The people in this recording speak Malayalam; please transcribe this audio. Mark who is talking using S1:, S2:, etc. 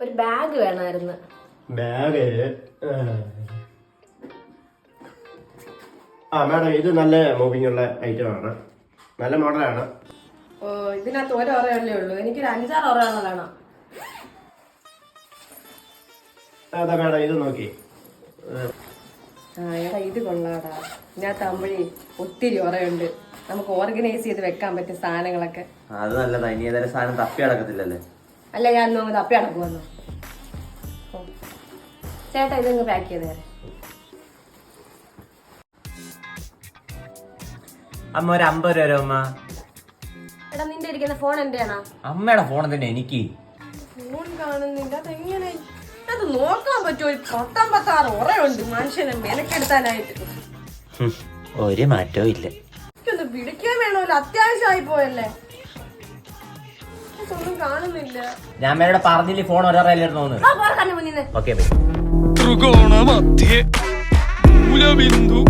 S1: ഒരു ബാഗ് വേണമായിരുന്നു.
S2: ബാഗ് മാഡം ഇത് നല്ല മൂവിങ് ഉള്ള ഐറ്റം ആണ്, നല്ല മോഡലാണ്.
S1: ഓ ഇതിനകത്ത് ഒരു ഒറയല്ലേ ഉള്ളൂ, എനിക്കൊരു 5-6 ഒറയാണ് വേണം.
S2: അതാ മാഡം ഇത് നോക്കി.
S1: എടാ ഇത് കൊള്ളാടാ, ഇതിനകത്താകുമ്പോഴേ ഒത്തിരി ഒറയുണ്ട്, നമുക്ക് ഓർഗനൈസ് ചെയ്ത് വെക്കാൻ പറ്റും സാധനങ്ങളൊക്കെ.
S3: അത് നല്ലതാ, ഇനി ഏതായാലും സാധനം തപ്പി അടക്കത്തില്ലല്ലേ.
S1: അല്ല ഞാൻ തപ്പി അടക്കുവന്നു. ചേട്ടാ ഇതങ്ങ് പാക്ക് ചെയ്തേ.
S3: അമ്മ ഒരു 50 രൂപ തരും അമ്മ.
S1: എടാ നിന്റെ ഇരിക്കുന്ന ഫോൺ എന്റെയാണോ?
S3: അമ്മയുടെ ഫോൺ തന്നെ എനിക്ക്.
S1: ഫോൺ കാണുന്നില്ല, അതെങ്ങനെ അത് നോക്കാൻ പറ്റുമോ? 16 ഉറയുണ്ട് മനുഷ്യനെ മെനക്കെടുത്താനായിട്ട്.
S3: ഒരു മാറ്റവും ഇല്ല.
S1: ഒന്ന് പിടിക്കാൻ വേണമല്ലോ, അത്യാവശ്യമായി പോയല്ലേ. ഒന്നും കാണുന്നില്ല.
S3: ഞാൻ മേലോടെ പറഞ്ഞില്ലേ ഫോൺ ഒരാളായിരുന്നു.
S1: മുന്നിൽ
S3: ഓക്കെ
S4: ത്രികോണ മധ്യേ മൂലബിന്ദു